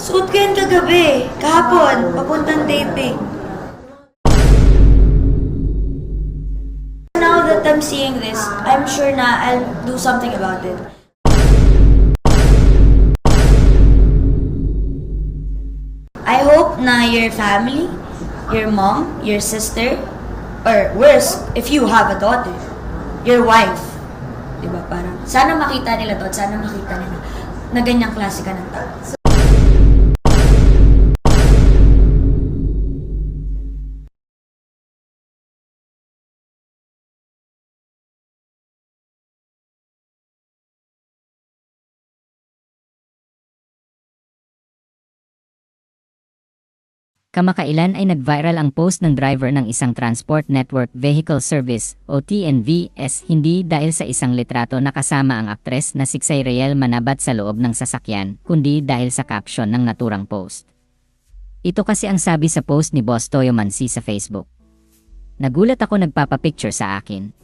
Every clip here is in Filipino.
Suot ko yan kagabi, kahapon, papuntang taping. Now that I'm seeing this, I'm sure na I'll do something about it. I hope na your family, your mom, your sister, or worse, if you have a daughter, your wife, diba parang, sana makita nila to at sana makita nila na ganyang klase ka ng tao. Kamakailan ay nag-viral ang post ng driver ng isang Transport Network Vehicle Service o TNVS hindi dahil sa isang litrato na kasama ang aktres na si Xairiel Manabat sa loob ng sasakyan, kundi dahil sa caption ng naturang post. Ito kasi ang sabi sa post ni Boss Toyo Mansi sa Facebook. Nagulat ako nagpapapicture sa akin.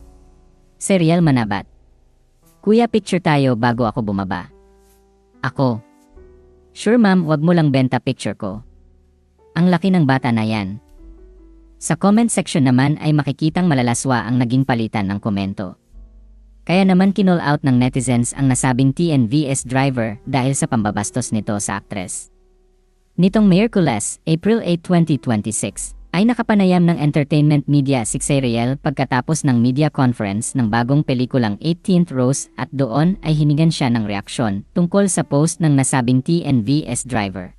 Xairiel Manabat. Kuya, picture tayo bago ako bumaba. Ako. Sure ma'am, wag mo lang benta picture ko. Ang laki ng bata na yan. Sa comment section naman ay makikitang malalaswa ang naging palitan ng komento. Kaya naman kinall out ng netizens ang nasabing TNVS driver dahil sa pambabastos nito sa aktres. Nitong Miyerkules, April 8, 2026, ay nakapanayam ng entertainment media si Xairiel pagkatapos ng media conference ng bagong pelikulang 18th Rose at doon ay hiningan siya ng reaksyon tungkol sa post ng nasabing TNVS driver.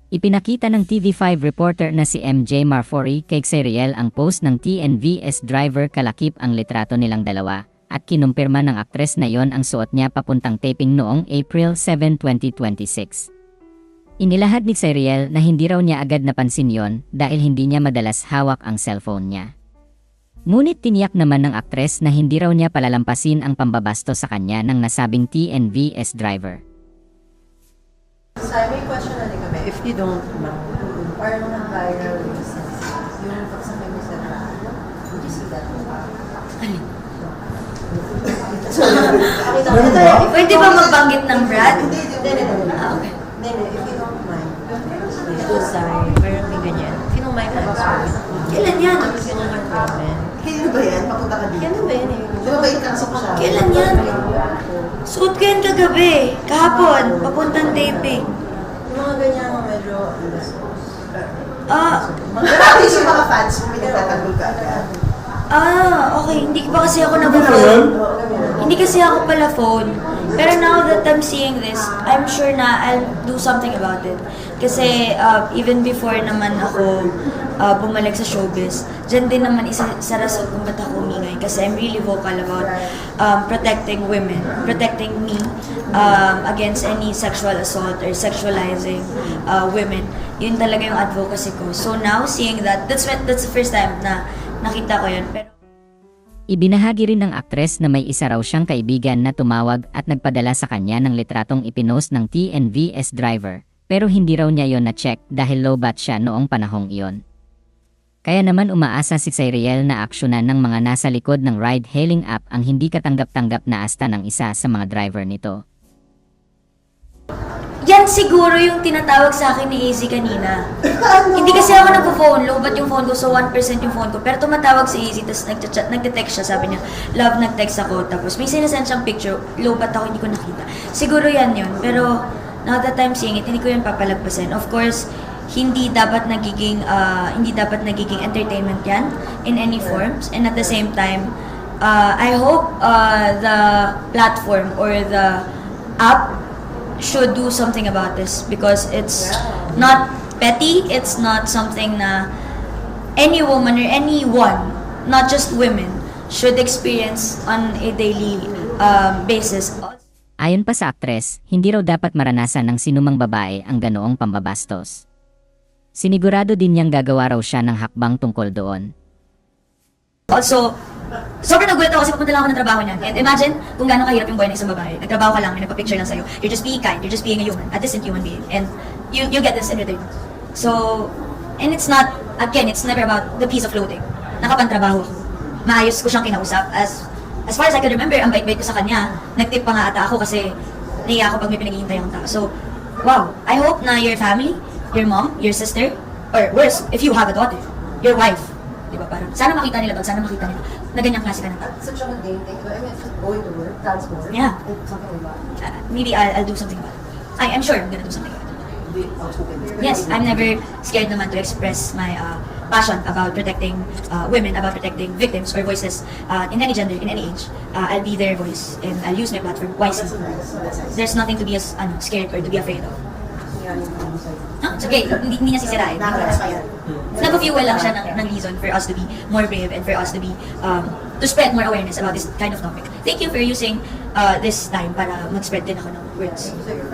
Ipinakita ng TV5 reporter na si MJ Marfori kay Xairiel ang post ng TNVS driver kalakip ang litrato nilang dalawa at kinumpirma ng aktres na yon ang suot niya papuntang taping noong April 7, 2026. Inilahad ni Xairiel na hindi raw niya agad napansin yon dahil hindi niya madalas hawak ang cellphone niya. Ngunit tiniyak naman ng aktres na hindi raw niya palalampasin ang pambabasto sa kanya ng nasabing TNVS driver. May question na din kami, if you don't mind, parang nag-viral yung pagsakay mo sa Rano. Would you see that? Alin? Ito, Pwede ba magbanggit ng brand? Hindi. Ah, okay. Hindi, if you don't mind. Sorry, parang may ganyan. If you don't mind, answer. Kailan yan? Ganyan yung comment. Kailan ba yan? Papunta ka dito? Kailan ba yan eh? Di ba ba yung kaso ko siya? Kailan yan? Suot ko yan kagabi, kahapon, papuntang taping. Yung mga ganyan medyo Marami yung mga fans mo, may nagtatanggol ka agad. Okay. Hindi pa kasi ako nag-phone. Hindi kasi ako pala phone. Pero now that I'm seeing this, I'm sure na I'll do something about it. Kasi even before naman ako bumalik sa showbiz, dyan din naman isa rason kung ba't ako umingay. Kasi I'm really vocal about protecting women, protecting me against any sexual assault or sexualizing women. Yun talaga yung advocacy ko. So now, seeing that, that's the first time na nakita ko yun. Pero Ibinahagi rin ng aktres na may isa raw siyang kaibigan na tumawag at nagpadala sa kanya ng litratong ipinost ng TNVS driver, pero hindi raw niya yon na-check dahil low bat siya noong panahong iyon. Kaya naman umaasa si Xairiel na aksyonan ng mga nasa likod ng ride-hailing app ang hindi katanggap-tanggap na asta ng isa sa mga driver nito. yan siguro yung tinatawag sa akin ni Easy kanina. Hindi kasi ako nagpo-phone, low-bat yung phone ko, so 1% yung phone ko. Pero tumatawag si Easy, tapos nagte-text siya, sabi niya, love, nag-text ako. Tapos may sinasend siyang picture, low-bat ako, hindi ko nakita. Siguro yan yun, pero now that I'm seeing it, hindi ko yun papalagpasin. Of course, hindi dapat nagiging entertainment yan in any forms. And at the same time, I hope the platform or the app should do something about this because it's not petty, it's not something na any woman or anyone, not just women, should experience on a daily basis. Ayon pa sa aktres, hindi raw dapat maranasan ng sinumang babae ang ganoong pambabastos. Sinigurado din niyang gagawa raw siya ng hakbang tungkol doon. Also, sobrang nagulat ako kasi papunta lang ako ng trabaho niyan. And imagine kung gaano kahirap yung buhay ng isang babae. Nagtrabaho ka lang, may nagpa-picture lang sa'yo. You're just being kind, you're just being a human, a decent human being. And you get this in return. So, and it's not, again, it's never about the piece of clothing. Nakapantrabaho ako. Maayos ko siyang kinausap. As far as I can remember, ang bait-bait ko sa kanya. Nag-tip pa nga ata ako kasi naiya ako pag may pinaghihintay akong tao. So, wow, I hope na your family, your mom, your sister, or worse, if you have a daughter, your wife, di ba parang, sana makita nila na ganyang klase ka na tao. Such a mundane thing. I mean, going to work, transport, Yeah. and something like that. Maybe I'll do something about it. I'm sure I'm gonna do something about it. Be outspoken. Yes, I'm never scared naman to express my passion about protecting women, about protecting victims or voices in any gender, in any age. I'll be their voice and I'll use my platform wisely. There's nothing to be scared or to be afraid of. No, it's okay. Hindi niya sisirain. Nakaka-inspire. Nag-fuel lang siya ng reason for us to be more brave and for us to be to spread more awareness about this kind of topic. Thank you for using this time para mag-spread din ako ng words. So you're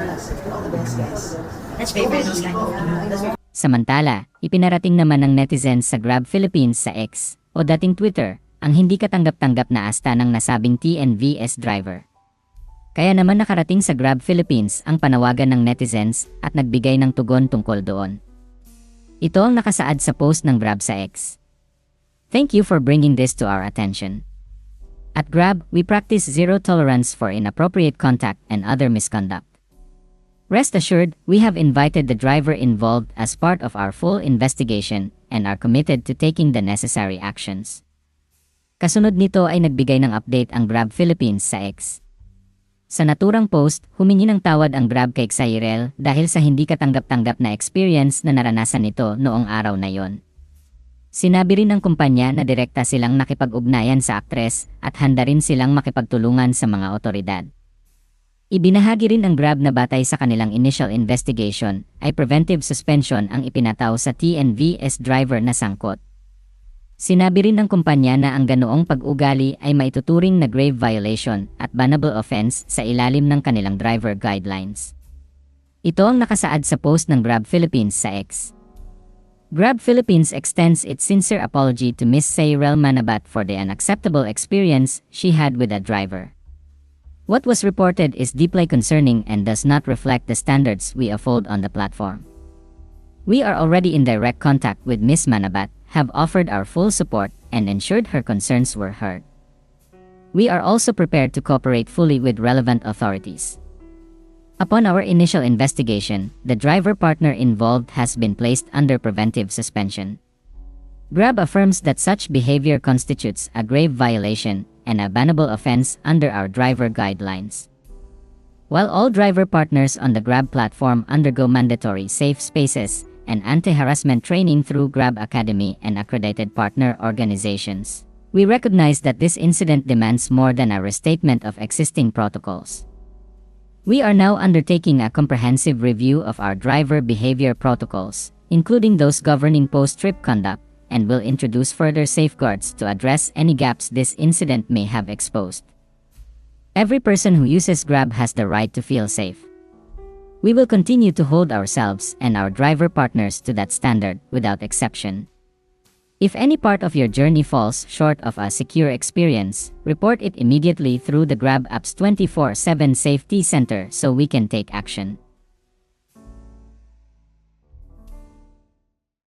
all the best, guys. Let's pray for those kind of people. Samantala, ipinarating naman ng netizens sa Grab Philippines sa X, o dating Twitter, ang hindi katanggap-tanggap na asta ng nasabing TNVS driver. Kaya naman nakarating sa Grab Philippines ang panawagan ng netizens at nagbigay ng tugon tungkol doon. Ito ang nakasaad sa post ng Grab sa X. Thank you for bringing this to our attention. At Grab, we practice zero tolerance for inappropriate contact and other misconduct. Rest assured, we have invited the driver involved as part of our full investigation and are committed to taking the necessary actions. Kasunod nito ay nagbigay ng update ang Grab Philippines sa X. Sa naturang post, humingi ng tawad ang Grab kay Xairel dahil sa hindi katanggap-tanggap na experience na naranasan nito noong araw na yon. Sinabi rin ng kumpanya na direkta silang nakipag-ugnayan sa aktres at handa rin silang makipagtulungan sa mga otoridad. Ibinahagi rin ng Grab na batay sa kanilang initial investigation ay preventive suspension ang ipinataw sa TNVS driver na sangkot. Sinabi rin ng kumpanya na ang ganoong pag-ugali ay maituturing na grave violation at bannable offense sa ilalim ng kanilang driver guidelines. Ito ang nakasaad sa post ng Grab Philippines sa X. Grab Philippines extends its sincere apology to Ms. Xairel Manabat for the unacceptable experience she had with a driver. What was reported is deeply concerning and does not reflect the standards we uphold on the platform. We are already in direct contact with Ms. Manabat, have offered our full support, and ensured her concerns were heard. We are also prepared to cooperate fully with relevant authorities. Upon our initial investigation, the driver partner involved has been placed under preventive suspension. Grab affirms that such behavior constitutes a grave violation and a bannable offense under our driver guidelines. While all driver partners on the Grab platform undergo mandatory safe spaces and anti-harassment training through Grab Academy and accredited partner organizations, we recognize that this incident demands more than a restatement of existing protocols. We are now undertaking a comprehensive review of our driver behavior protocols, including those governing post-trip conduct, and will introduce further safeguards to address any gaps this incident may have exposed. Every person who uses Grab has the right to feel safe. We will continue to hold ourselves and our driver partners to that standard without exception. If any part of your journey falls short of a secure experience, report it immediately through the Grab app's 24/7 Safety Center so we can take action.